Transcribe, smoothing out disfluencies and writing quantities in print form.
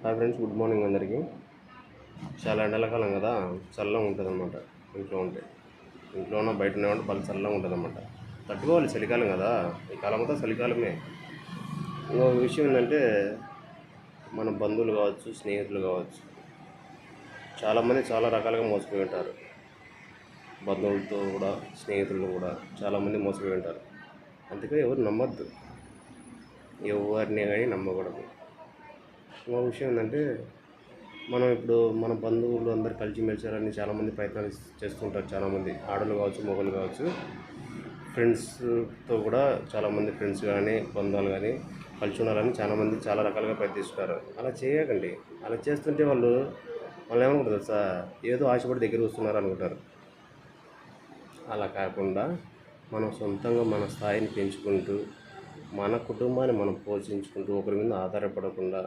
Hi friends, good morning అందరికీ. చాలా ఎండాకాలం కదా, చల్లగా ఉంటుంది అన్నమాట. ఇంట్లో ఉంటే ఇంట్లో ఉన్న బయట ఉండేవాళ్ళు చాలా చల్లగా ఉంటుంది అన్నమాట. తట్టుకోవాలి, చలికాలం కదా, ఈ కాలం అంతా చలికాలమే. ఇంకో విషయం ఏంటంటే, మన బంధువులు కావచ్చు, స్నేహితులు కావచ్చు, చాలామంది చాలా రకాలుగా మోసపోయి ఉంటారు. బంధువులతో కూడా, స్నేహితులను కూడా చాలామంది మోసపోయి ఉంటారు. అందుకే ఎవరు నమ్మద్దు, ఎవరిని కానీ నమ్మకూడదు. ఇంకో విషయం ఏంటంటే, మనం ఇప్పుడు మన బంధువులు అందరు కలిసి మెలిచారని చాలామంది ప్రయత్నాలు చేస్తుంటారు. చాలామంది ఆడలు కావచ్చు, మొగలు కావచ్చు, ఫ్రెండ్స్తో కూడా చాలామంది ఫ్రెండ్స్ కానీ బంధువులు కానీ కలిసి ఉండాలని చాలామంది చాలా రకాలుగా ప్రయత్నిస్తారు. అలా చేయకండి. అలా చేస్తుంటే వాళ్ళు ఏమనుకుంటారు తెలుసా, ఏదో ఆశపడి దగ్గర వస్తున్నారు అనుకుంటారు. అలా కాకుండా మనం సొంతంగా మన స్థాయిని పెంచుకుంటూ, మన కుటుంబాన్ని మనం పోషించుకుంటూ, ఒకరి మీద ఆధారపడకుండా